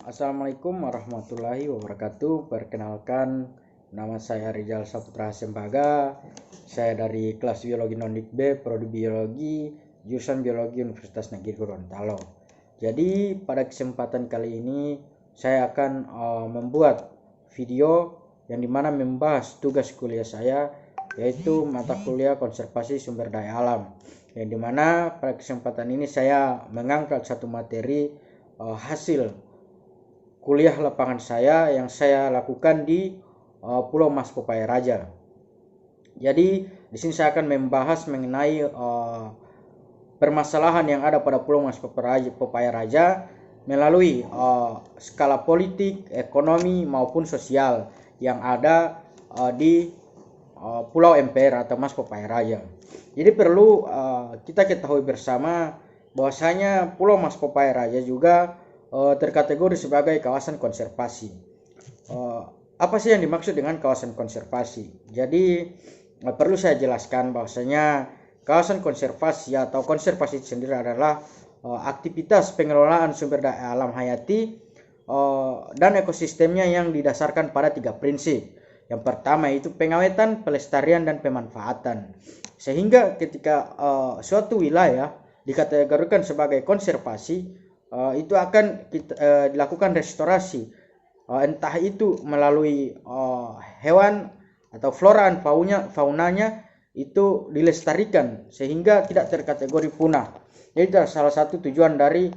Assalamualaikum warahmatullahi wabarakatuh. Perkenalkan, nama saya Rizal Saputra Sembaga. Saya dari kelas biologi non-dik B, prodi biologi, jurusan biologi Universitas Negeri Gorontalo. Jadi pada kesempatan kali ini saya akan membuat video yang dimana membahas tugas kuliah saya, yaitu mata kuliah konservasi sumber daya alam. Yang dimana pada kesempatan ini saya mengangkat satu materi hasil kuliah lapangan saya yang saya lakukan di Pulau Mas Popaya Raja. Jadi di sini saya akan membahas mengenai permasalahan yang ada pada Pulau Mas Popaya Raja melalui skala politik, ekonomi maupun sosial yang ada di Pulau MPR atau Mas Popaya Raja. Jadi perlu kita ketahui bersama bahwasanya Pulau Mas Popaya Raja juga terkategori sebagai kawasan konservasi. Apa sih yang dimaksud dengan kawasan konservasi? Jadi perlu saya jelaskan bahwasanya kawasan konservasi atau konservasi sendiri adalah aktivitas pengelolaan sumber daya alam hayati dan ekosistemnya yang didasarkan pada 3 prinsip. Yang pertama itu pengawetan, pelestarian, dan pemanfaatan. Sehingga ketika suatu wilayah dikategorikan sebagai konservasi, itu akan dilakukan restorasi, entah itu melalui hewan atau flora dan faunanya itu dilestarikan sehingga tidak terkategori punah. Jadi itu salah satu tujuan dari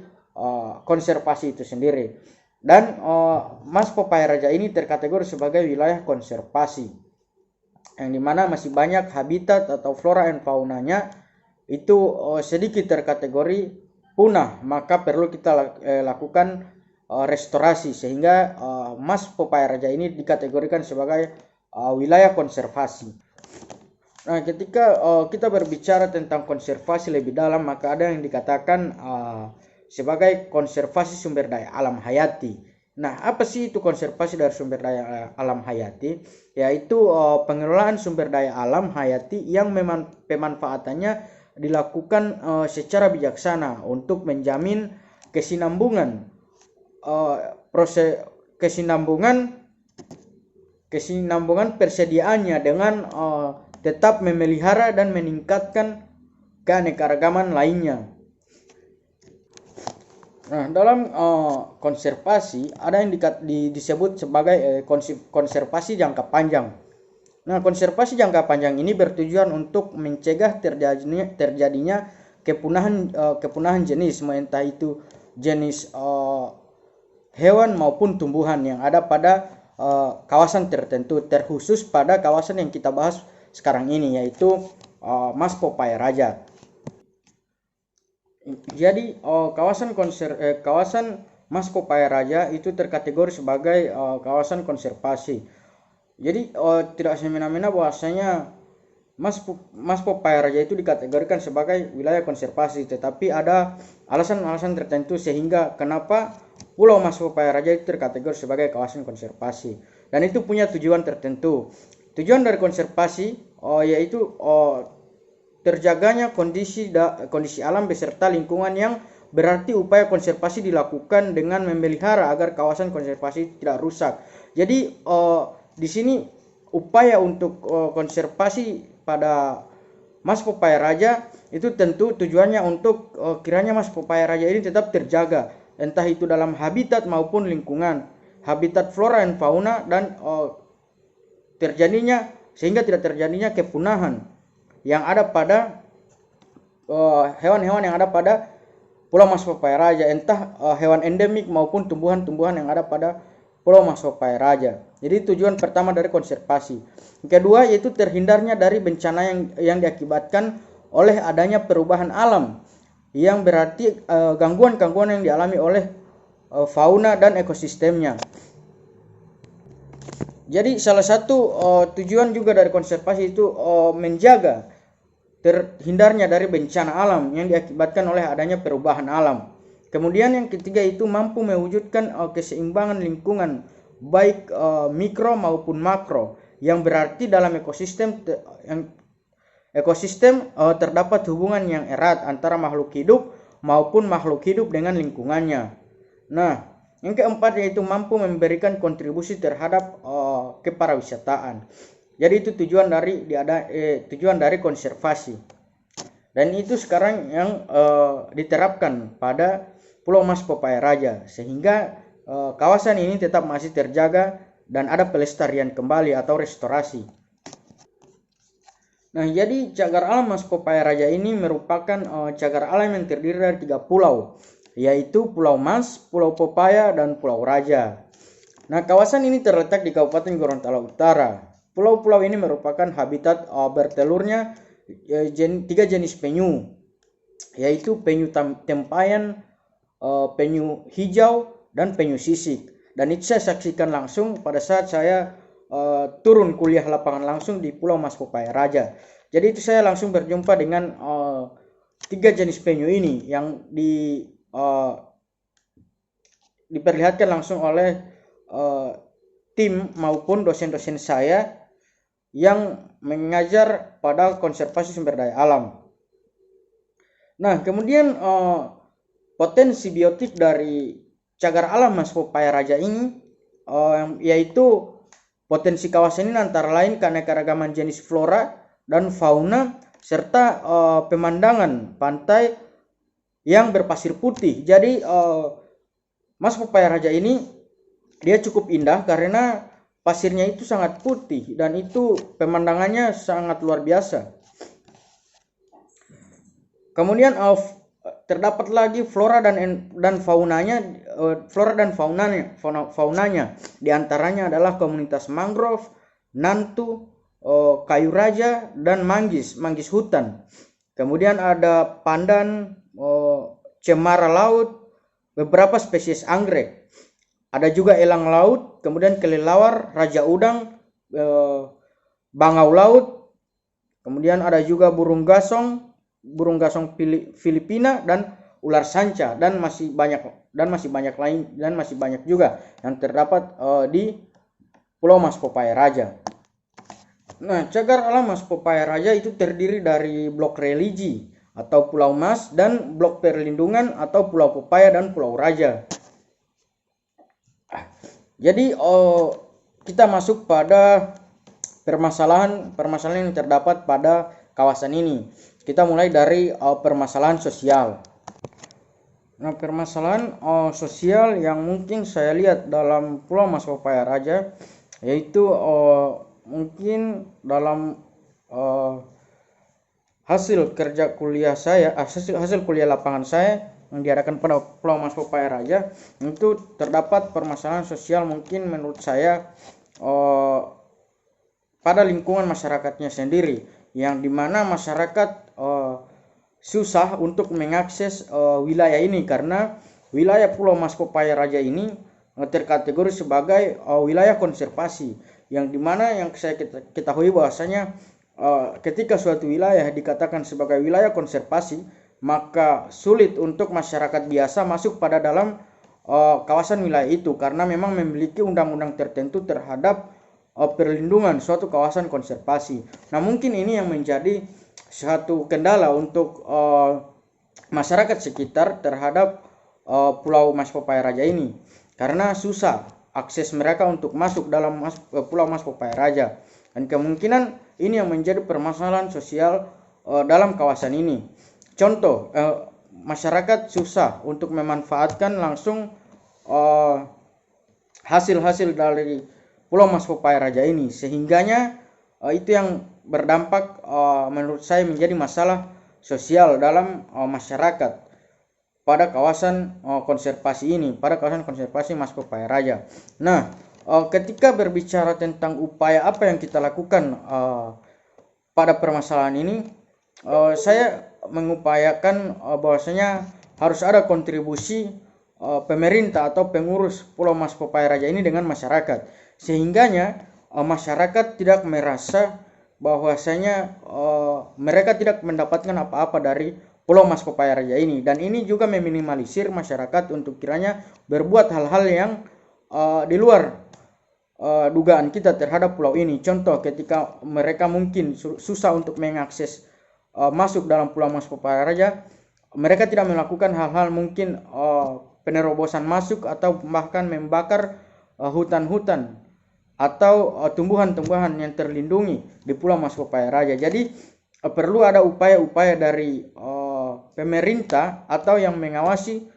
konservasi itu sendiri. Dan Mas Popaya Raja ini terkategori sebagai wilayah konservasi, yang dimana masih banyak habitat atau flora dan faunanya itu sedikit terkategori punah, maka perlu kita lakukan restorasi sehingga Mas Popaya Raja ini dikategorikan sebagai wilayah konservasi. Nah, ketika kita berbicara tentang konservasi lebih dalam, maka ada yang dikatakan sebagai konservasi sumber daya alam hayati. Nah, apa sih itu konservasi dari sumber daya alam hayati? Yaitu pengelolaan sumber daya alam hayati yang pemanfaatannya dilakukan secara bijaksana untuk menjamin kesinambungan kesinambungan persediaannya dengan tetap memelihara dan meningkatkan keanekaragaman lainnya. Nah, dalam konservasi ada yang disebut sebagai konservasi jangka panjang. Nah, konservasi jangka panjang ini bertujuan untuk mencegah terjadinya kepunahan jenis, entah itu jenis hewan maupun tumbuhan yang ada pada kawasan tertentu, terkhusus pada kawasan yang kita bahas sekarang ini, yaitu Mas Popaya Raja. Jadi kawasan Mas Popaya Raja itu terkategori sebagai kawasan konservasi. Jadi tidak semena-mena bahwasanya Mas Popaya Raja itu dikategorikan sebagai wilayah konservasi, tetapi ada alasan-alasan tertentu sehingga kenapa Pulau Mas Popaya Raja itu terkategori sebagai kawasan konservasi, dan itu punya tujuan tertentu. Tujuan dari konservasi yaitu terjaganya kondisi alam beserta lingkungan, yang berarti upaya konservasi dilakukan dengan memelihara agar kawasan konservasi tidak rusak. Jadi di sini upaya untuk konservasi pada Mas Popaya Raja itu tentu tujuannya untuk kiranya Mas Popaya Raja ini tetap terjaga, entah itu dalam habitat maupun lingkungan, habitat flora dan fauna, dan sehingga tidak terjadinya kepunahan yang ada pada hewan-hewan yang ada pada Pulau Mas Popaya Raja, entah hewan endemik maupun tumbuhan-tumbuhan yang ada pada Pulau Mas Popaya Raja. Jadi tujuan pertama dari konservasi. Yang kedua yaitu terhindarnya dari bencana yang diakibatkan oleh adanya perubahan alam, yang berarti gangguan-gangguan yang dialami oleh fauna dan ekosistemnya. Jadi salah satu tujuan juga dari konservasi itu menjaga terhindarnya dari bencana alam yang diakibatkan oleh adanya perubahan alam. Kemudian yang ketiga itu mampu mewujudkan keseimbangan lingkungan baik mikro maupun makro, yang berarti dalam ekosistem terdapat hubungan yang erat antara makhluk hidup maupun makhluk hidup dengan lingkungannya. Nah, Yang keempat yaitu mampu memberikan kontribusi terhadap kepariwisataan. Jadi itu tujuan dari konservasi. Dan itu sekarang yang diterapkan pada Pulau Mas Popaya Raja, sehingga kawasan ini tetap masih terjaga dan ada pelestarian kembali atau restorasi. Nah, jadi cagar alam Mas Popaya Raja ini merupakan cagar alam yang terdiri dari 3 pulau, yaitu Pulau Mas, Pulau Popaya, dan Pulau Raja. Nah, kawasan ini terletak di Kabupaten Gorontalo Utara. Pulau-pulau ini merupakan habitat bertelurnya 3 jenis penyu, yaitu penyu tempayan, penyu hijau, dan penyu sisik. Dan itu saya saksikan langsung pada saat saya turun kuliah lapangan langsung di Pulau Mas Popaya Raja. Jadi itu saya langsung berjumpa dengan 3 jenis penyu ini yang diperlihatkan langsung oleh tim maupun dosen-dosen saya yang mengajar pada konservasi sumber daya alam. Nah, kemudian potensi biotik dari cagar alam Mas Popaya Raja ini yaitu potensi kawasan ini antara lain keanekaragaman jenis flora dan fauna serta pemandangan pantai yang berpasir putih. Jadi Mas Popaya Raja ini dia cukup indah karena pasirnya itu sangat putih dan itu pemandangannya sangat luar biasa. Kemudian terdapat lagi flora dan faunanya. Di antaranya adalah komunitas mangrove, nantu, kayu raja, dan manggis hutan. Kemudian ada pandan, cemara laut, beberapa spesies anggrek. Ada juga elang laut, kemudian kelelawar, raja udang, bangau laut. Kemudian ada juga burung gasong Filipina, dan ular sanca, dan masih banyak juga yang terdapat di Pulau Mas Popaya Raja. Nah, cagar alam Mas Popaya Raja itu terdiri dari blok religi atau Pulau Mas dan blok perlindungan atau Pulau Popaya dan Pulau Raja. Jadi kita masuk pada permasalahan yang terdapat pada kawasan ini. Kita mulai dari permasalahan sosial. Nah, permasalahan sosial yang mungkin saya lihat dalam Pulau Mas Popaya Raja yaitu mungkin dalam hasil kerja kuliah saya, hasil kuliah lapangan saya yang diadakan pada Pulau Mas Popaya Raja, itu terdapat permasalahan sosial mungkin menurut saya pada lingkungan masyarakatnya sendiri, yang dimana masyarakat susah untuk mengakses wilayah ini karena wilayah Pulau Mas Popaya Raja ini terkategori sebagai wilayah konservasi, yang dimana yang saya ketahui bahwasanya ketika suatu wilayah dikatakan sebagai wilayah konservasi, maka sulit untuk masyarakat biasa masuk pada dalam kawasan wilayah itu karena memang memiliki undang-undang tertentu terhadap perlindungan suatu kawasan konservasi. Nah, mungkin ini yang menjadi satu kendala untuk masyarakat sekitar terhadap Pulau Mas Popaya Raja ini, karena susah akses mereka untuk masuk dalam Pulau Mas Popaya Raja, dan kemungkinan ini yang menjadi permasalahan sosial dalam kawasan ini. Contoh, masyarakat susah untuk memanfaatkan langsung hasil-hasil dari Pulau Mas Popaya Raja ini, sehingganya itu yang berdampak menurut saya menjadi masalah sosial dalam masyarakat pada kawasan konservasi ini, pada kawasan konservasi Mas Popaya Raja. Nah, ketika berbicara tentang upaya apa yang kita lakukan pada permasalahan ini, saya mengupayakan bahwasanya harus ada kontribusi pemerintah atau pengurus Pulau Mas Popaya Raja ini dengan masyarakat, sehingganya masyarakat tidak merasa bahwasanya mereka tidak mendapatkan apa-apa dari Pulau Mas Popaya Raja ini, dan ini juga meminimalisir masyarakat untuk kiranya berbuat hal-hal yang di luar dugaan kita terhadap pulau ini. Contoh, ketika mereka mungkin susah untuk mengakses masuk dalam Pulau Mas Popaya Raja, mereka tidak melakukan hal-hal mungkin penerobosan masuk atau bahkan membakar hutan-hutan atau tumbuhan-tumbuhan yang terlindungi di Pulau Mas Papaya Raja. Jadi perlu ada upaya-upaya dari pemerintah atau yang mengawasi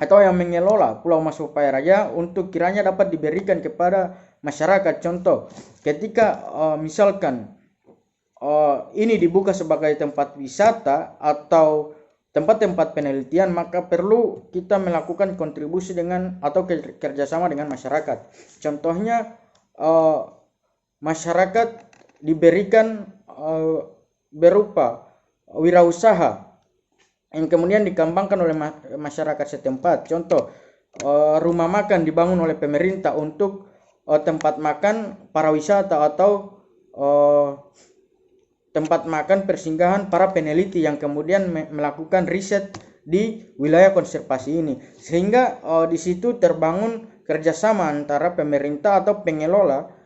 atau yang mengelola Pulau Mas Papaya Raja untuk kiranya dapat diberikan kepada masyarakat. Contoh, ketika misalkan ini dibuka sebagai tempat wisata atau tempat-tempat penelitian, maka perlu kita melakukan kontribusi dengan atau kerjasama dengan masyarakat. Contohnya masyarakat diberikan berupa wirausaha yang kemudian dikembangkan oleh masyarakat setempat. Contoh, rumah makan dibangun oleh pemerintah untuk tempat makan para wisata atau tempat makan persinggahan para peneliti yang kemudian melakukan riset di wilayah konservasi ini, sehingga di situ terbangun kerjasama antara pemerintah atau pengelola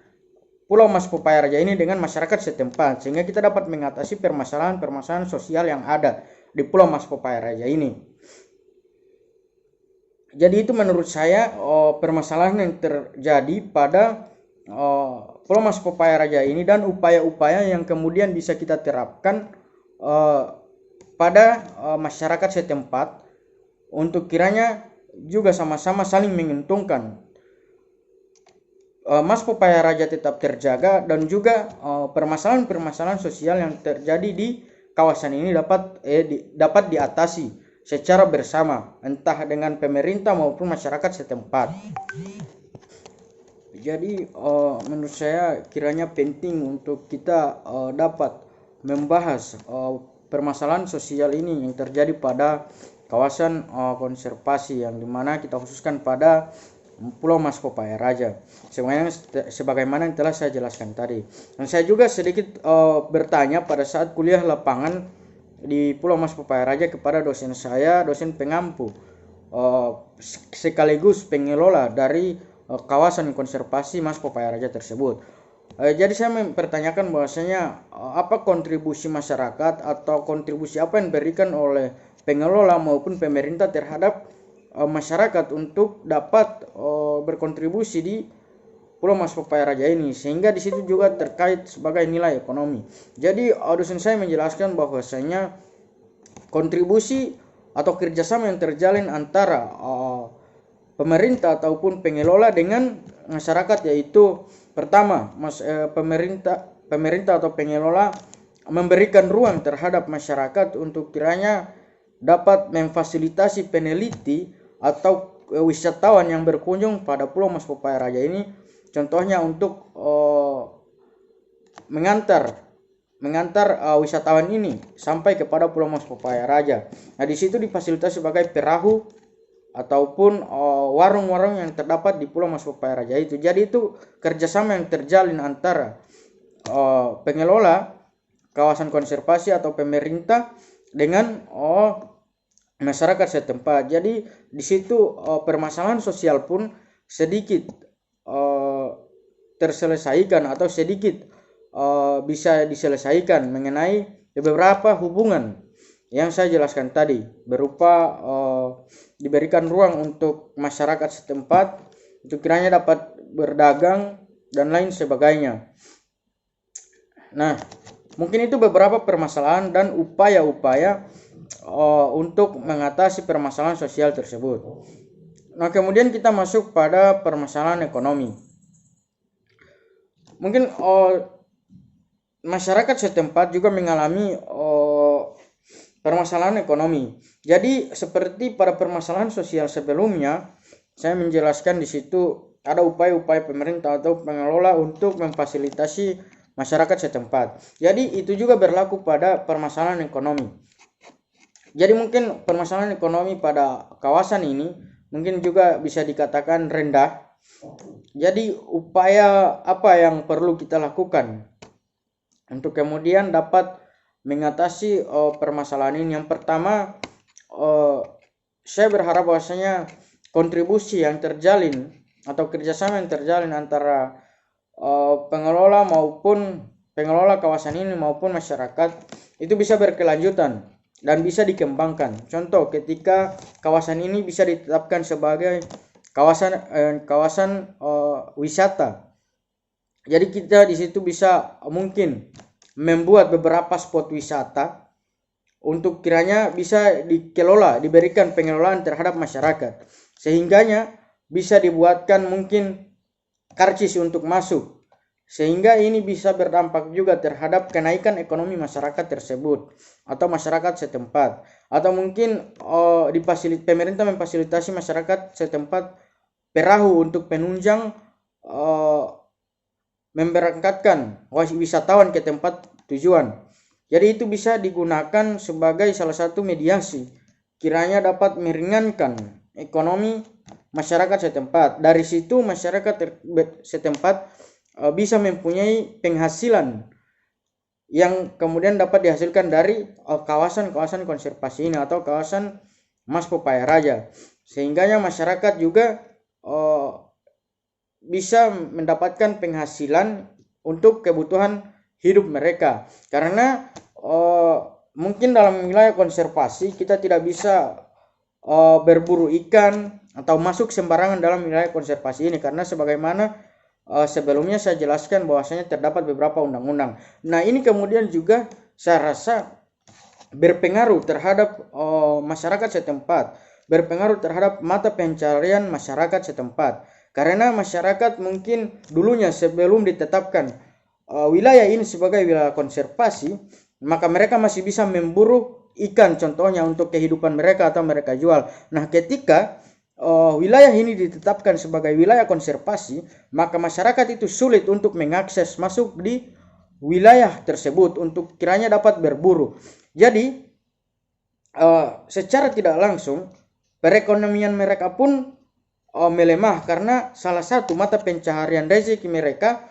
Pulau Mas Papaya Raja ini dengan masyarakat setempat, sehingga kita dapat mengatasi permasalahan-permasalahan sosial yang ada di Pulau Mas Papaya Raja ini. Jadi itu menurut saya permasalahan yang terjadi pada Pulau Mas Papaya Raja ini dan upaya-upaya yang kemudian bisa kita terapkan pada masyarakat setempat untuk kiranya juga sama-sama saling menguntungkan. Mas Papaya Raja tetap terjaga dan juga permasalahan-permasalahan sosial yang terjadi di kawasan ini dapat diatasi secara bersama, entah dengan pemerintah maupun masyarakat setempat. Jadi menurut saya kiranya penting untuk kita dapat membahas permasalahan sosial ini yang terjadi pada kawasan konservasi yang dimana kita khususkan pada Pulau Mas Papaya Raja. Sebagaimana yang telah saya jelaskan tadi. Dan saya juga sedikit bertanya pada saat kuliah lapangan di Pulau Mas Papaya Raja kepada dosen saya, dosen pengampu sekaligus pengelola dari kawasan konservasi Mas Papaya Raja tersebut. Jadi saya mempertanyakan bahwasanya apa kontribusi masyarakat atau kontribusi apa yang diberikan oleh pengelola maupun pemerintah terhadap masyarakat untuk dapat berkontribusi di Pulau Mas Papaya Raja ini, sehingga di situ juga terkait sebagai nilai ekonomi. Jadi dosen saya menjelaskan bahwasanya kontribusi atau kerjasama yang terjalin antara pemerintah ataupun pengelola dengan masyarakat, yaitu pertama pemerintah atau pengelola memberikan ruang terhadap masyarakat untuk kiranya dapat memfasilitasi peneliti atau wisatawan yang berkunjung pada Pulau Mas Papaya Raja ini, contohnya untuk mengantar wisatawan ini sampai kepada Pulau Mas Papaya Raja. Nah, di situ difasilitasi sebagai perahu ataupun warung-warung yang terdapat di Pulau Mas Papaya Raja itu. Jadi itu kerjasama yang terjalin antara pengelola kawasan konservasi atau pemerintah dengan masyarakat setempat. Jadi di situ permasalahan sosial pun sedikit terselesaikan atau sedikit bisa diselesaikan mengenai beberapa hubungan yang saya jelaskan tadi, berupa diberikan ruang untuk masyarakat setempat untuk kiranya dapat berdagang dan lain sebagainya. Nah, mungkin itu beberapa permasalahan dan upaya-upaya untuk mengatasi permasalahan sosial tersebut. Nah, kemudian kita masuk pada permasalahan ekonomi. Mungkin masyarakat setempat juga mengalami permasalahan ekonomi. Jadi seperti pada permasalahan sosial sebelumnya, saya menjelaskan di situ ada upaya-upaya pemerintah atau pengelola untuk memfasilitasi masyarakat setempat. Jadi itu juga berlaku pada permasalahan ekonomi. Jadi mungkin permasalahan ekonomi pada kawasan ini mungkin juga bisa dikatakan rendah. Jadi upaya apa yang perlu kita lakukan untuk kemudian dapat mengatasi permasalahan ini? Yang pertama, saya berharap bahwasanya kontribusi yang terjalin atau kerjasama yang terjalin antara pengelola kawasan ini maupun masyarakat itu bisa berkelanjutan. dan bisa dikembangkan. Contoh, ketika kawasan ini bisa ditetapkan sebagai kawasan wisata. Jadi kita di situ bisa mungkin membuat beberapa spot wisata untuk kiranya bisa dikelola, diberikan pengelolaan terhadap masyarakat. Sehingganya bisa dibuatkan mungkin karcis untuk masuk, sehingga ini bisa berdampak juga terhadap kenaikan ekonomi masyarakat tersebut atau masyarakat setempat, atau mungkin pemerintah memfasilitasi masyarakat setempat perahu untuk penunjang memberangkatkan wisatawan ke tempat tujuan. Jadi itu bisa digunakan sebagai salah satu mediasi, kiranya dapat meringankan ekonomi masyarakat setempat. Dari situ masyarakat setempat bisa mempunyai penghasilan yang kemudian dapat dihasilkan dari kawasan-kawasan konservasi ini atau kawasan Mas Popaya Raja, sehingganya masyarakat juga bisa mendapatkan penghasilan untuk kebutuhan hidup mereka. Karena mungkin dalam wilayah konservasi kita tidak bisa berburu ikan atau masuk sembarangan dalam wilayah konservasi ini, karena sebagaimana sebelumnya saya jelaskan bahwasanya terdapat beberapa undang-undang. Nah, ini kemudian juga saya rasa berpengaruh terhadap masyarakat setempat, berpengaruh terhadap mata pencarian masyarakat setempat. Karena masyarakat mungkin dulunya sebelum ditetapkan wilayah ini sebagai wilayah konservasi, maka mereka masih bisa memburu ikan contohnya untuk kehidupan mereka atau mereka jual. Nah, ketika wilayah ini ditetapkan sebagai wilayah konservasi, maka masyarakat itu sulit untuk mengakses masuk di wilayah tersebut untuk kiranya dapat berburu. Jadi secara tidak langsung perekonomian mereka pun melemah, karena salah satu mata pencaharian rezeki mereka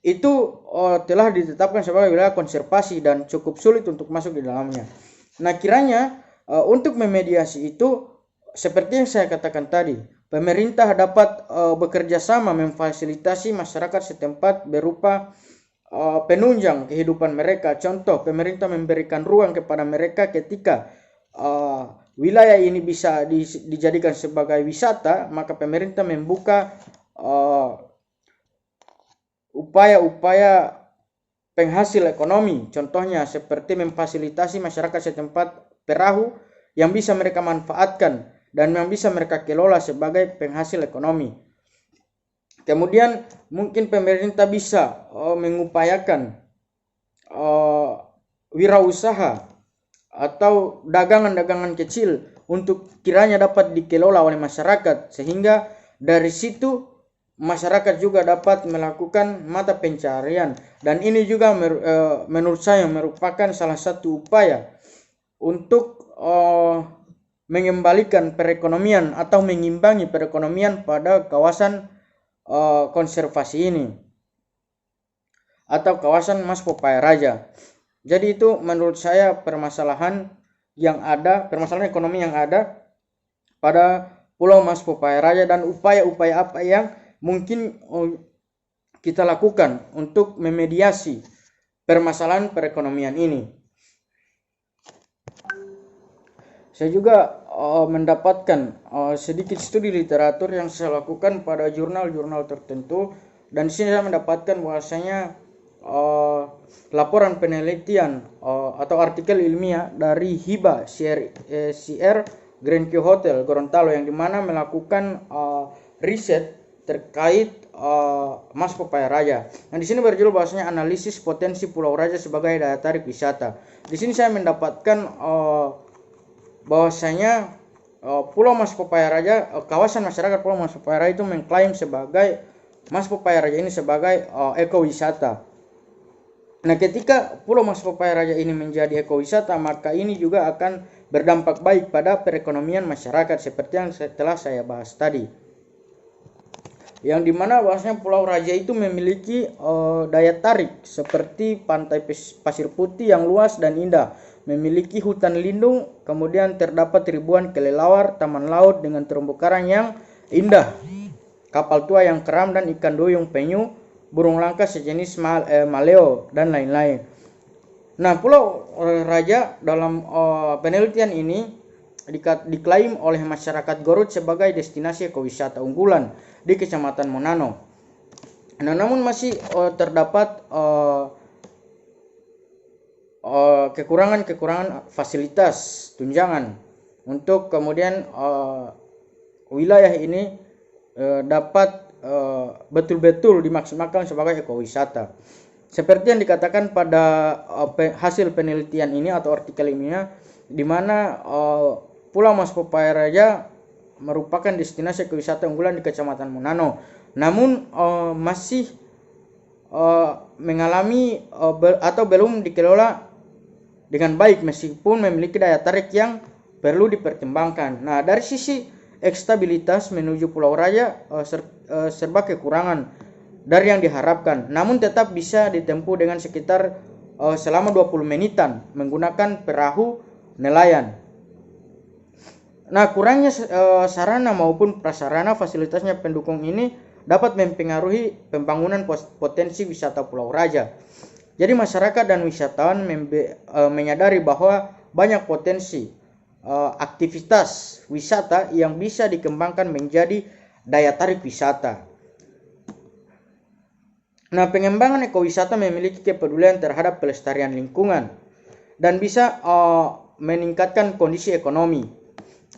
itu telah ditetapkan sebagai wilayah konservasi dan cukup sulit untuk masuk di dalamnya. Nah, kiranya untuk memediasi itu seperti yang saya katakan tadi, pemerintah dapat bekerja sama memfasilitasi masyarakat setempat berupa penunjang kehidupan mereka. Contoh, pemerintah memberikan ruang kepada mereka ketika wilayah ini bisa dijadikan sebagai wisata, maka pemerintah membuka upaya-upaya penghasil ekonomi. Contohnya seperti memfasilitasi masyarakat setempat perahu yang bisa mereka manfaatkan dan yang bisa mereka kelola sebagai penghasil ekonomi. Kemudian mungkin pemerintah bisa mengupayakan wirausaha atau dagangan-dagangan kecil untuk kiranya dapat dikelola oleh masyarakat, sehingga dari situ masyarakat juga dapat melakukan mata pencaharian. Dan ini juga menurut saya merupakan salah satu upaya untuk mengembalikan perekonomian atau mengimbangi perekonomian pada kawasan konservasi ini atau kawasan Mas Popaya Raja. Jadi itu menurut saya permasalahan ekonomi yang ada pada Pulau Mas Popaya Raja, dan upaya-upaya apa yang mungkin kita lakukan untuk memediasi permasalahan perekonomian ini. Saya juga mendapatkan sedikit studi literatur yang saya lakukan pada jurnal-jurnal tertentu, dan di sini saya mendapatkan bahwasanya laporan penelitian atau artikel ilmiah dari HIBA CR Grand Q Hotel Gorontalo, yang dimana melakukan riset terkait Mas Popaya Raja. Nah, di sini berjudul bahwasanya analisis potensi Pulau Raja sebagai daya tarik wisata. Di sini saya mendapatkan bahwasanya Pulau Mas Popaya Raja, kawasan masyarakat Pulau Mas Popaya Raja itu mengklaim sebagai Mas Popaya Raja ini sebagai ekowisata. Nah, ketika Pulau Mas Popaya Raja ini menjadi ekowisata, maka ini juga akan berdampak baik pada perekonomian masyarakat seperti yang telah saya bahas tadi. Yang dimana bahwasanya Pulau Raja itu memiliki daya tarik seperti pantai pasir putih yang luas dan indah, memiliki hutan lindung, kemudian terdapat ribuan kelelawar, taman laut dengan terumbu karang yang indah, kapal tua yang keram dan ikan duyung penyu, burung langka sejenis maleo dan lain-lain. Nah, Pulau Raja dalam penelitian ini diklaim oleh masyarakat Garut sebagai destinasi ekowisata unggulan di Kecamatan Monano. Nah, namun masih terdapat kekurangan fasilitas tunjangan untuk kemudian wilayah ini dapat betul-betul dimaksimalkan sebagai ekowisata. Seperti yang dikatakan pada hasil penelitian ini atau artikel ini, di mana Pulau Mas Popaya Raja merupakan destinasi ekowisata unggulan di Kecamatan Monano, namun masih mengalami atau belum dikelola dengan baik meskipun memiliki daya tarik yang perlu dipertimbangkan. Nah, dari sisi ekstabilitas menuju Pulau Raja serba kekurangan dari yang diharapkan, namun tetap bisa ditempuh dengan sekitar selama 20 menitan menggunakan perahu nelayan. Nah, kurangnya sarana maupun prasarana fasilitasnya pendukung ini dapat mempengaruhi pembangunan potensi wisata Pulau Raja. Jadi masyarakat dan wisatawan menyadari bahwa banyak potensi aktivitas wisata yang bisa dikembangkan menjadi daya tarik wisata. Nah, pengembangan ekowisata memiliki kepedulian terhadap pelestarian lingkungan dan bisa meningkatkan kondisi ekonomi.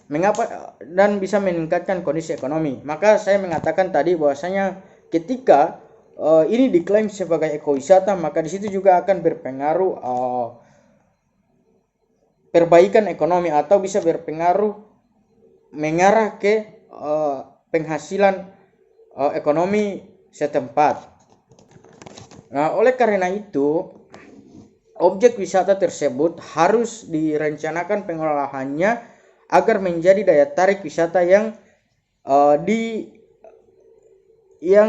Mengapa dan bisa meningkatkan kondisi ekonomi? Maka saya mengatakan tadi bahwasanya ketika ini diklaim sebagai ekowisata, maka di situ juga akan berpengaruh perbaikan ekonomi atau bisa berpengaruh mengarah ke penghasilan ekonomi setempat. Nah, oleh karena itu, objek wisata tersebut harus direncanakan pengelolaannya agar menjadi daya tarik wisata yang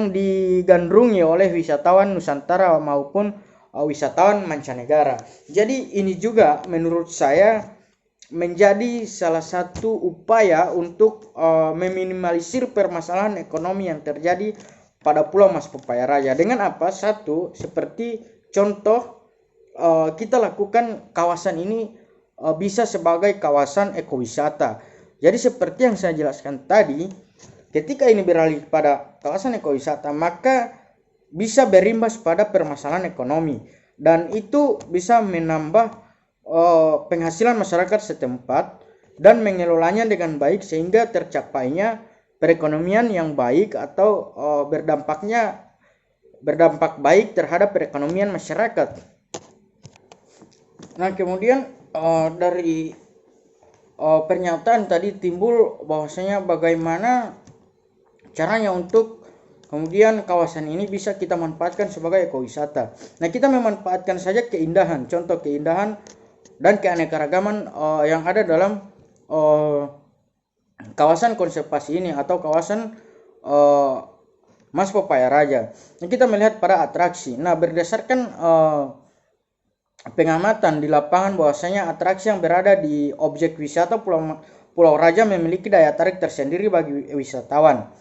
digandrungi oleh wisatawan Nusantara maupun wisatawan mancanegara. Jadi ini juga menurut saya menjadi salah satu upaya untuk meminimalisir permasalahan ekonomi yang terjadi pada Pulau Mas Popaya Raja. Dengan apa? Satu, seperti contoh kita lakukan kawasan ini bisa sebagai kawasan ekowisata. Jadi seperti yang saya jelaskan tadi, ketika ini beralih pada kawasan ekowisata, maka bisa berimbas pada permasalahan ekonomi dan itu bisa menambah penghasilan masyarakat setempat dan mengelolanya dengan baik sehingga tercapainya perekonomian yang baik atau berdampak baik terhadap perekonomian masyarakat. Nah, kemudian dari pernyataan tadi timbul bahwasanya bagaimana caranya untuk kemudian kawasan ini bisa kita manfaatkan sebagai ekowisata. Nah, kita memanfaatkan saja keindahan, contoh keindahan dan keanekaragaman yang ada dalam kawasan konservasi ini atau kawasan Mas Popaya Raja. Nah, kita melihat pada atraksi. Nah, berdasarkan pengamatan di lapangan bahwasanya atraksi yang berada di objek wisata Pulau Raja memiliki daya tarik tersendiri bagi wisatawan.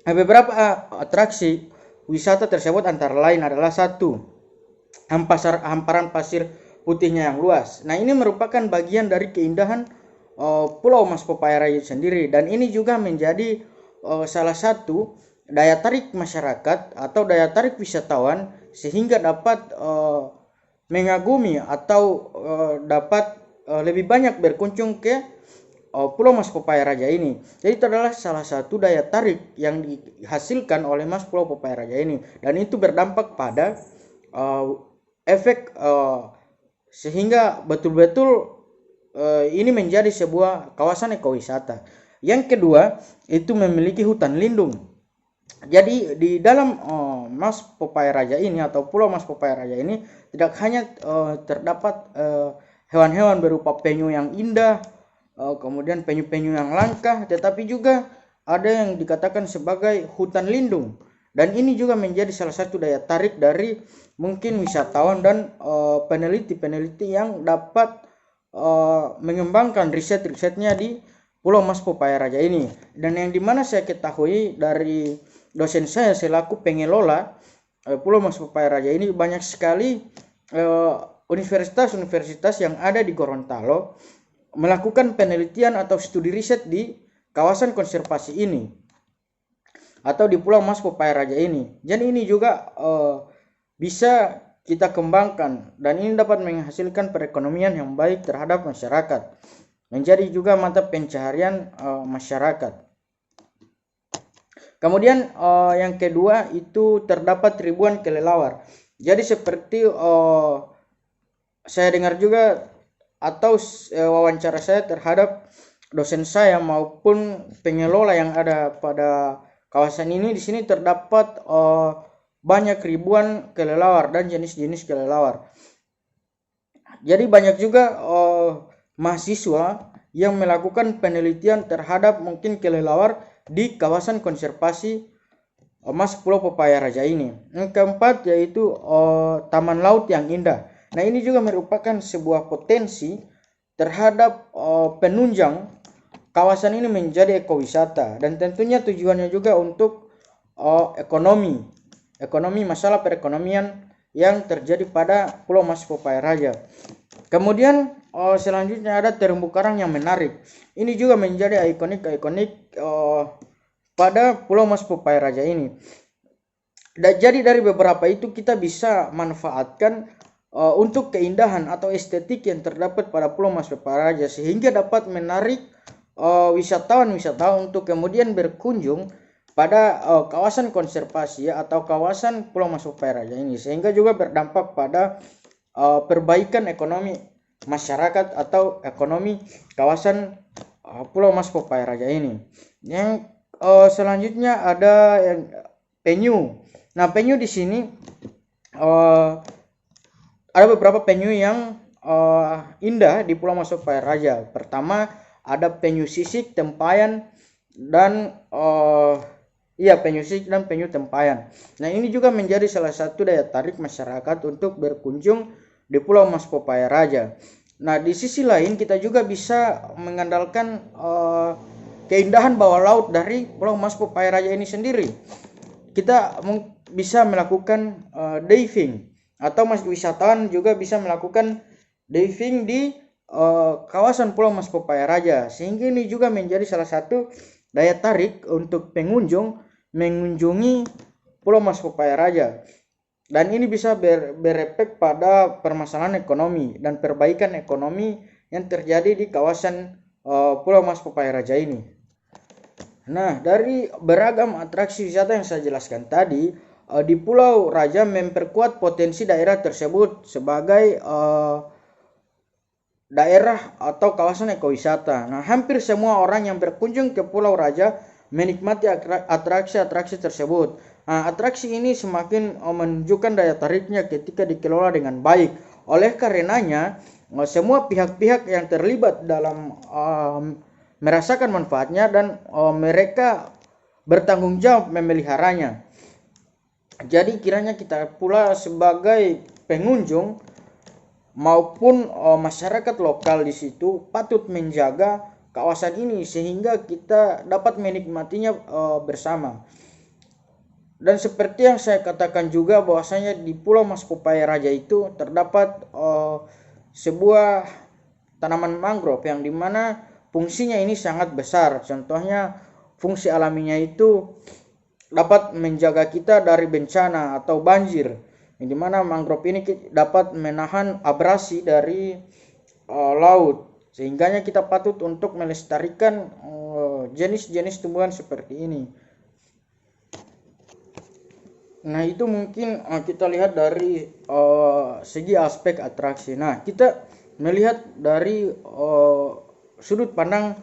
Nah, beberapa atraksi wisata tersebut antara lain adalah satu, hamparan pasir putihnya yang luas. Nah, ini merupakan bagian dari keindahan Pulau Mas Popaya Raja sendiri dan ini juga menjadi salah satu daya tarik masyarakat atau daya tarik wisatawan sehingga dapat mengagumi atau dapat lebih banyak berkunjung ke Pulau Mas Popaya Raja ini. Jadi itu adalah salah satu daya tarik yang dihasilkan oleh Mas Pulau Popaya Raja ini dan itu berdampak pada efek sehingga betul-betul ini menjadi sebuah kawasan ekowisata. Yang kedua, itu memiliki hutan lindung. Jadi di dalam Mas Popaya Raja ini atau Pulau Mas Popaya Raja ini tidak hanya terdapat hewan-hewan berupa penyu yang indah, kemudian penyu-penyu yang langka, tetapi juga ada yang dikatakan sebagai hutan lindung. Dan ini juga menjadi salah satu daya tarik dari mungkin wisatawan dan peneliti-peneliti yang dapat mengembangkan riset-risetnya di Pulau Mas Popaya Raja ini. Dan yang dimana saya ketahui dari dosen saya selaku pengelola Pulau Mas Popaya Raja ini banyak sekali universitas-universitas yang ada di Gorontalo melakukan penelitian atau studi riset di kawasan konservasi ini atau di Pulau Mas Popaya Raja ini. Jadi ini juga bisa kita kembangkan dan ini dapat menghasilkan perekonomian yang baik terhadap masyarakat, menjadi juga mata pencaharian masyarakat. Kemudian yang kedua itu terdapat ribuan kelelawar. Jadi seperti saya dengar juga atau wawancara saya terhadap dosen saya maupun pengelola yang ada pada kawasan ini, di sini terdapat banyak ribuan kelelawar dan jenis-jenis kelelawar. Jadi banyak juga mahasiswa yang melakukan penelitian terhadap mungkin kelelawar di kawasan konservasi Mas Pulau Popaya Raja ini. Yang keempat yaitu taman laut yang indah. Nah ini juga merupakan sebuah potensi terhadap penunjang kawasan ini menjadi ekowisata, dan tentunya tujuannya juga untuk ekonomi masalah perekonomian yang terjadi pada Pulau Mas Popaya Raja. Kemudian selanjutnya ada terumbu karang yang menarik. Ini juga menjadi ikonik pada Pulau Mas Popaya Raja ini. Jadi dari beberapa itu kita bisa manfaatkan untuk keindahan atau estetik yang terdapat pada Pulau Mas Popaya Raja, sehingga dapat menarik wisatawan untuk kemudian berkunjung pada kawasan konservasi atau kawasan Pulau Mas Popaya Raja ini, sehingga juga berdampak pada perbaikan ekonomi masyarakat atau ekonomi kawasan Pulau Mas Popaya Raja ini. Yang selanjutnya ada yang penyu. Nah penyu di sini ada beberapa penyu yang indah di Pulau Mas Popaya Raja. Pertama ada penyu sisik, tempayan, dan penyu sisik dan penyu tempayan. Nah ini juga menjadi salah satu daya tarik masyarakat untuk berkunjung di Pulau Mas Popaya Raja. Nah di sisi lain kita juga bisa mengandalkan keindahan bawah laut dari Pulau Mas Popaya Raja ini sendiri. Kita bisa melakukan diving, atau wisatawan juga bisa melakukan diving di kawasan Pulau Mas Popaya Raja, sehingga ini juga menjadi salah satu daya tarik untuk pengunjung mengunjungi Pulau Mas Popaya Raja, dan ini bisa berefek pada permasalahan ekonomi dan perbaikan ekonomi yang terjadi di kawasan Pulau Mas Popaya Raja ini. Nah dari beragam atraksi wisata yang saya jelaskan tadi, di Pulau Raja memperkuat potensi daerah tersebut sebagai daerah atau kawasan ekowisata. Nah, hampir semua orang yang berkunjung ke Pulau Raja menikmati atraksi-atraksi tersebut. Nah, atraksi ini semakin menunjukkan daya tariknya ketika dikelola dengan baik. Oleh karenanya, semua pihak-pihak yang terlibat dalam merasakan manfaatnya dan mereka bertanggung jawab memeliharanya. Jadi kiranya kita pula sebagai pengunjung maupun masyarakat lokal di situ patut menjaga kawasan ini sehingga kita dapat menikmatinya bersama. Dan seperti yang saya katakan juga bahwasanya di Pulau Mas Popaya Raja itu terdapat sebuah tanaman mangrove yang dimana fungsinya ini sangat besar. Contohnya fungsi alaminya itu dapat menjaga kita dari bencana atau banjir, yang dimana mangrove ini dapat menahan abrasi dari laut, sehingga kita patut untuk melestarikan jenis-jenis tumbuhan seperti ini. Nah itu mungkin kita lihat dari segi aspek atraksi. Nah kita melihat dari sudut pandang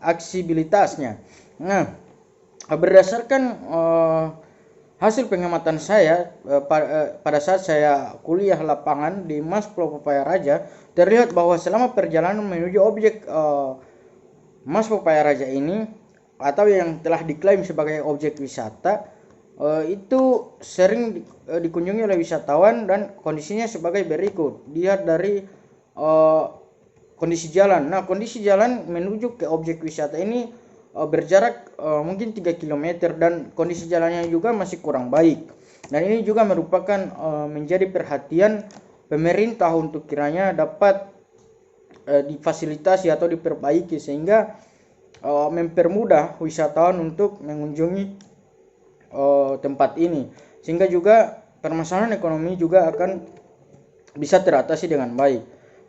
aksibilitasnya. Nah berdasarkan hasil pengamatan saya pada saat saya kuliah lapangan di Mas Pulau Popaya Raja, terlihat bahwa selama perjalanan menuju objek Mas Popaya Raja ini atau yang telah diklaim sebagai objek wisata itu sering dikunjungi oleh wisatawan dan kondisinya sebagai berikut. Dilihat dari kondisi jalan. Nah, kondisi jalan menuju ke objek wisata ini berjarak mungkin 3 km dan kondisi jalannya juga masih kurang baik. Dan ini juga merupakan menjadi perhatian pemerintah untuk kiranya dapat difasilitasi atau diperbaiki sehingga mempermudah wisatawan untuk mengunjungi tempat ini, sehingga juga permasalahan ekonomi juga akan bisa teratasi dengan baik.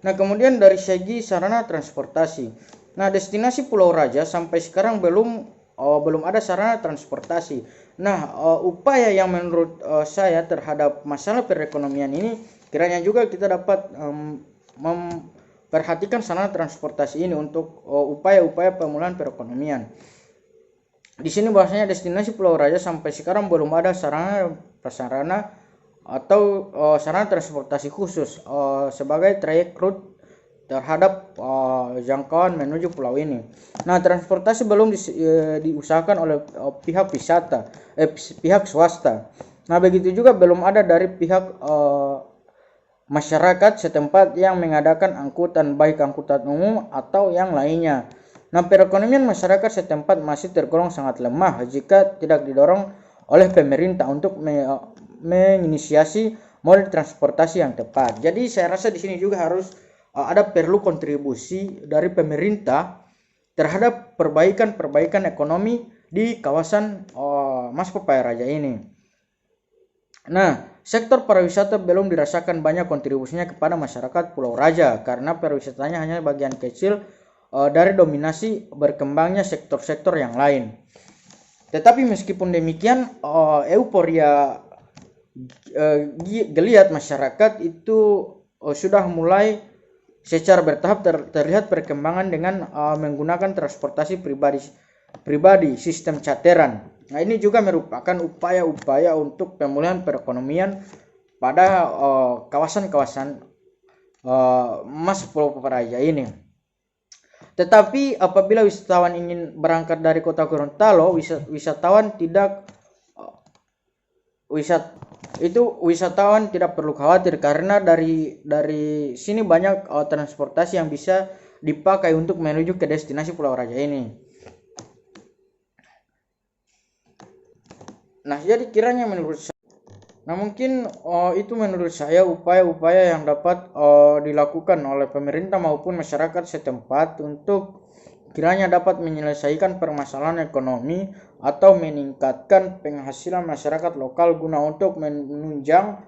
Nah, kemudian dari segi sarana transportasi, nah destinasi Pulau Raja sampai sekarang belum ada sarana transportasi. Nah, upaya yang menurut saya terhadap masalah perekonomian ini kiranya juga kita dapat memperhatikan sarana transportasi ini untuk upaya-upaya pemulihan perekonomian. Di sini bahwasanya destinasi Pulau Raja sampai sekarang belum ada sarana atau sarana transportasi khusus sebagai trayek route terhadap jangkauan menuju pulau ini. Nah, transportasi belum diusahakan oleh pihak swasta. Nah, begitu juga belum ada dari pihak masyarakat setempat yang mengadakan angkutan, baik angkutan umum atau yang lainnya. Nah, perekonomian masyarakat setempat masih tergolong sangat lemah jika tidak didorong oleh pemerintah untuk menginisiasi mode transportasi yang tepat. Jadi saya rasa di sini juga harus ada perlu kontribusi dari pemerintah terhadap perbaikan ekonomi di kawasan Mas Popaya Raja ini. Nah, sektor pariwisata belum dirasakan banyak kontribusinya kepada masyarakat Pulau Raja karena pariwisatanya hanya bagian kecil dari dominasi berkembangnya sektor-sektor yang lain. Tetapi meskipun demikian, euforia geliat masyarakat itu sudah mulai secara bertahap terlihat perkembangan dengan menggunakan transportasi pribadi sistem charteran. Nah, ini juga merupakan upaya-upaya untuk pemulihan perekonomian pada kawasan-kawasan Mas Pulau Raja ini. Tetapi apabila wisatawan ingin berangkat dari kota Gorontalo, wisatawan tidak perlu khawatir karena dari sini banyak transportasi yang bisa dipakai untuk menuju ke destinasi Pulau Raja ini. Nah, jadi kiranya menurut saya, mungkin itu menurut saya upaya-upaya yang dapat dilakukan oleh pemerintah maupun masyarakat setempat untuk kiranya dapat menyelesaikan permasalahan ekonomi atau meningkatkan penghasilan masyarakat lokal guna untuk menunjang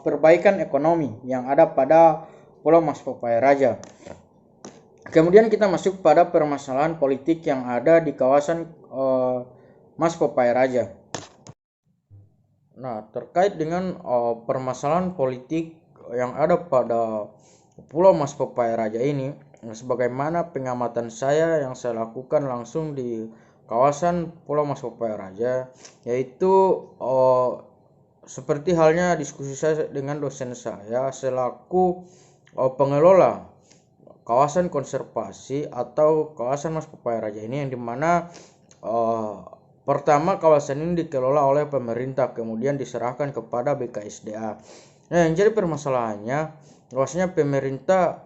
perbaikan ekonomi yang ada pada Pulau Mas Popaya Raja. Kemudian kita masuk pada permasalahan politik yang ada di kawasan Mas Popaya Raja. Nah, terkait dengan permasalahan politik yang ada pada Pulau Mas Popaya Raja ini, sebagaimana pengamatan saya yang saya lakukan langsung di kawasan Pulau Mas Popaya Raja, yaitu seperti halnya diskusi saya dengan dosen saya selaku pengelola kawasan konservasi atau kawasan Mas Popaya Raja ini, yang dimana pertama, kawasan ini dikelola oleh pemerintah, kemudian diserahkan kepada BKSDA. Nah, yang jadi permasalahannya, bahwasanya pemerintah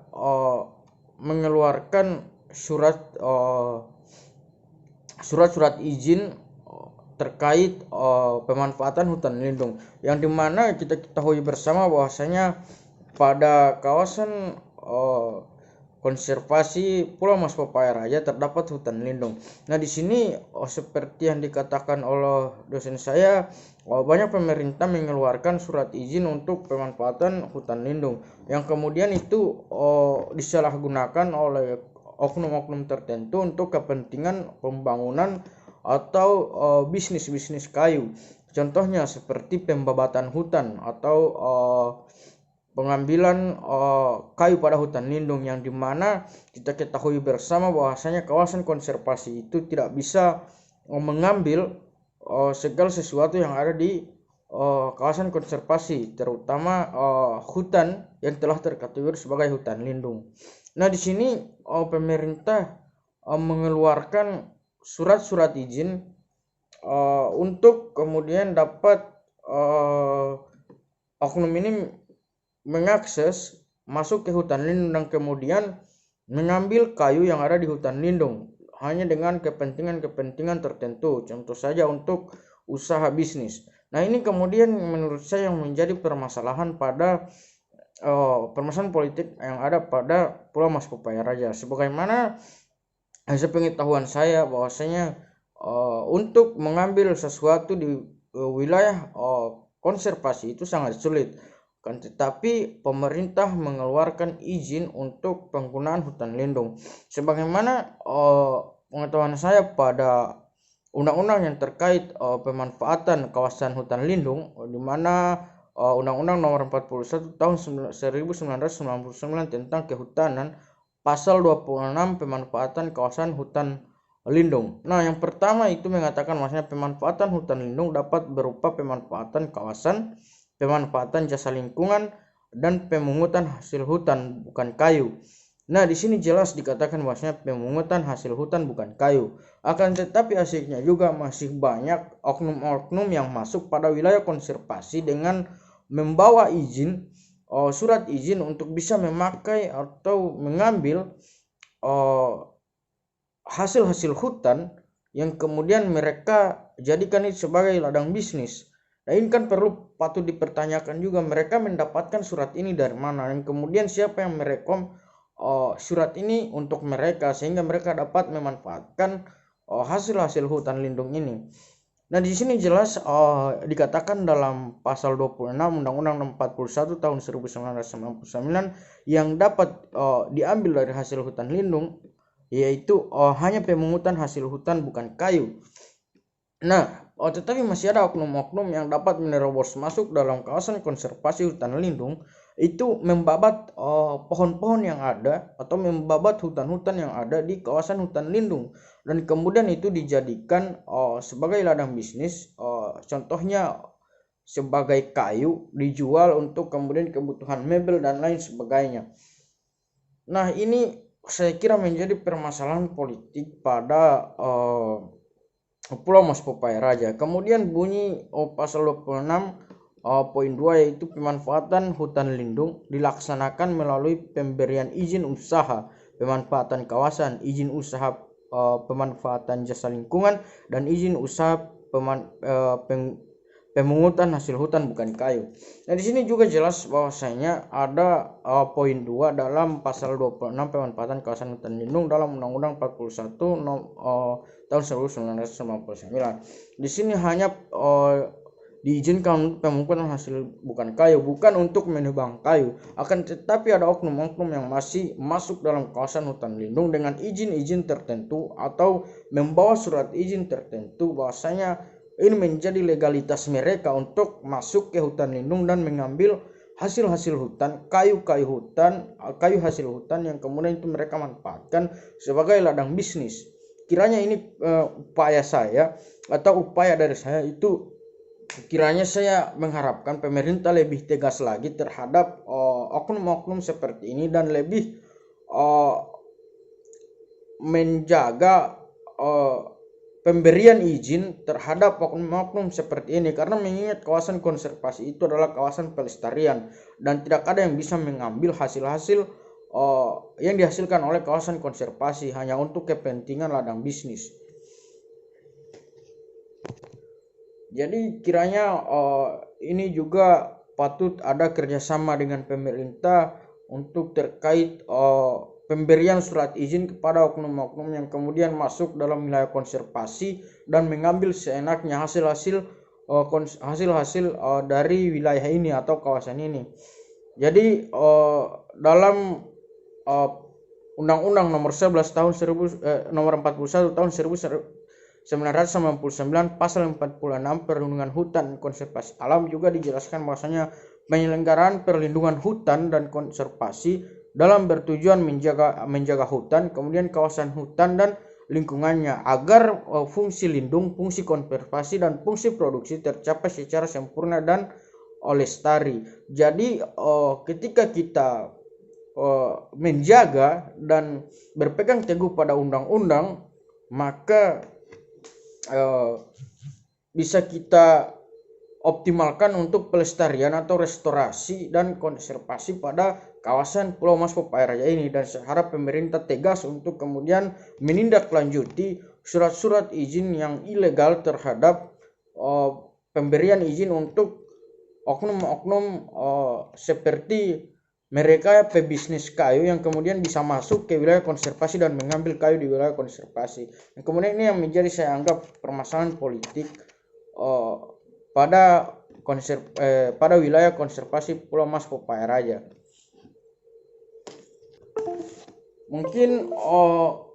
mengeluarkan surat-surat izin terkait pemanfaatan hutan lindung, yang dimana kita ketahui bersama bahwasanya pada kawasan konservasi Pulau Mas Popaya Raja terdapat hutan lindung. Nah, di sini seperti yang dikatakan oleh dosen saya, banyak pemerintah mengeluarkan surat izin untuk pemanfaatan hutan lindung yang kemudian itu disalahgunakan oleh oknum-oknum tertentu untuk kepentingan pembangunan atau bisnis-bisnis kayu. Contohnya seperti pembabatan hutan atau pengambilan kayu pada hutan lindung, yang dimana kita ketahui bersama bahwasanya kawasan konservasi itu tidak bisa mengambil segala sesuatu yang ada di kawasan konservasi, terutama hutan yang telah terkategori sebagai hutan lindung. Nah, di sini pemerintah mengeluarkan surat-surat izin untuk kemudian dapat oknum ini mengakses masuk ke hutan lindung dan kemudian mengambil kayu yang ada di hutan lindung hanya dengan kepentingan-kepentingan tertentu, contoh saja untuk usaha bisnis. Nah, ini kemudian menurut saya yang menjadi permasalahan pada permasalahan politik yang ada pada Pulau Mas Popaya Raja. Sebagaimana hasil pengetahuan saya bahwasanya untuk mengambil sesuatu di wilayah konservasi itu sangat sulit. Kan tetapi pemerintah mengeluarkan izin untuk penggunaan hutan lindung. Sebagaimana pengetahuan saya pada undang-undang yang terkait pemanfaatan kawasan hutan lindung, di mana Undang-Undang Nomor 41 Tahun 1999 tentang Kehutanan, pasal 26 pemanfaatan kawasan hutan lindung. Nah, yang pertama itu mengatakan maksudnya pemanfaatan hutan lindung dapat berupa pemanfaatan kawasan, pemanfaatan jasa lingkungan, dan pemungutan hasil hutan bukan kayu. Nah, di sini jelas dikatakan bahwasanya pemungutan hasil hutan bukan kayu. Akan tetapi asiknya juga masih banyak oknum-oknum yang masuk pada wilayah konservasi dengan membawa izin, surat izin untuk bisa memakai atau mengambil hasil-hasil hutan yang kemudian mereka jadikan itu sebagai ladang bisnis. Nah, ini kan patut dipertanyakan juga, mereka mendapatkan surat ini dari mana, dan kemudian siapa yang merekom surat ini untuk mereka sehingga mereka dapat memanfaatkan hasil-hasil hutan lindung ini. Nah, di sini jelas dikatakan dalam pasal 26 Undang-Undang 41 tahun 1999 yang dapat diambil dari hasil hutan lindung yaitu hanya pemungutan hasil hutan bukan kayu. Nah, tetapi masih ada oknum-oknum yang dapat menerobos masuk dalam kawasan konservasi hutan lindung, itu membabat pohon-pohon yang ada atau membabat hutan-hutan yang ada di kawasan hutan lindung, dan kemudian itu dijadikan sebagai ladang bisnis, contohnya sebagai kayu dijual untuk kemudian kebutuhan mebel dan lain sebagainya. Nah, ini saya kira menjadi permasalahan politik pada Pulau Mas Popaya Raja. Kemudian bunyi pasal 26 poin 2 yaitu pemanfaatan hutan lindung dilaksanakan melalui pemberian izin usaha, pemanfaatan kawasan, izin usaha pemanfaatan jasa lingkungan, dan izin usaha pemungutan hasil hutan bukan kayu. Nah, di sini juga jelas bahwasanya ada poin 2 dalam pasal 26 pemanfaatan kawasan hutan lindung dalam Undang-Undang 41 tahun 1999. Di sini hanya diizinkan pemungutan hasil bukan kayu, bukan untuk menebang kayu. Akan tetapi ada oknum-oknum yang masih masuk dalam kawasan hutan lindung dengan izin-izin tertentu atau membawa surat izin tertentu, bahwasanya ini menjadi legalitas mereka untuk masuk ke hutan lindung dan mengambil hasil-hasil hutan, kayu hasil hutan yang kemudian itu mereka manfaatkan sebagai ladang bisnis. Kiranya ini upaya saya atau upaya dari saya itu, kiranya saya mengharapkan pemerintah lebih tegas lagi terhadap oknum-oknum seperti ini dan lebih menjaga pemberian izin terhadap oknum-oknum seperti ini, karena mengingat kawasan konservasi itu adalah kawasan pelestarian dan tidak ada yang bisa mengambil hasil-hasil yang dihasilkan oleh kawasan konservasi hanya untuk kepentingan ladang bisnis. Jadi kiranya ini juga patut ada kerjasama dengan pemerintah untuk terkait pemberian surat izin kepada oknum-oknum yang kemudian masuk dalam wilayah konservasi dan mengambil seenaknya hasil-hasil dari wilayah ini atau kawasan ini. Jadi dalam Undang-Undang Nomor 11 tahun Nomor 41 tahun 1999 pasal 46 perlindungan hutan konservasi alam juga dijelaskan bahwasanya penyelenggaraan perlindungan hutan dan konservasi dalam bertujuan menjaga hutan, kemudian kawasan hutan dan lingkungannya agar fungsi lindung, fungsi konservasi dan fungsi produksi tercapai secara sempurna dan lestari. Jadi ketika kita menjaga dan berpegang teguh pada undang-undang, maka bisa kita optimalkan untuk pelestarian atau restorasi dan konservasi pada kawasan Pulau Mas Popaya Raja ini, dan saya harap pemerintah tegas untuk kemudian menindaklanjuti surat-surat izin yang ilegal terhadap pemberian izin untuk oknum-oknum seperti mereka pebisnis kayu yang kemudian bisa masuk ke wilayah konservasi dan mengambil kayu di wilayah konservasi. Dan kemudian ini yang menjadi saya anggap permasalahan politik pada wilayah konservasi Pulau Mas Popaya Raja. Mungkin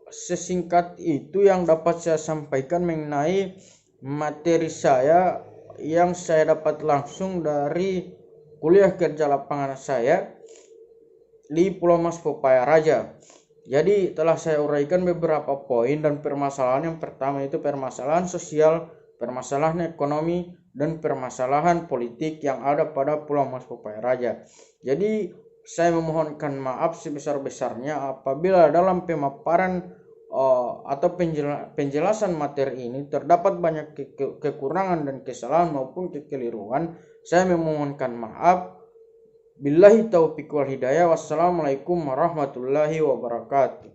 sesingkat itu yang dapat saya sampaikan mengenai materi saya yang saya dapat langsung dari kuliah kerja lapangan saya di Pulau Mas Popaya Raja. Jadi telah saya uraikan beberapa poin dan permasalahan. Yang pertama itu permasalahan sosial, permasalahan ekonomi, dan permasalahan politik yang ada pada Pulau Mas Popaya Raja. Jadi saya memohonkan maaf sebesar-besarnya apabila dalam pemaparan atau penjelasan materi ini terdapat banyak kekurangan dan kesalahan maupun kekeliruan. Saya memohonkan maaf. Billahi taufiq wal hidayah. Wassalamualaikum warahmatullahi wabarakatuh.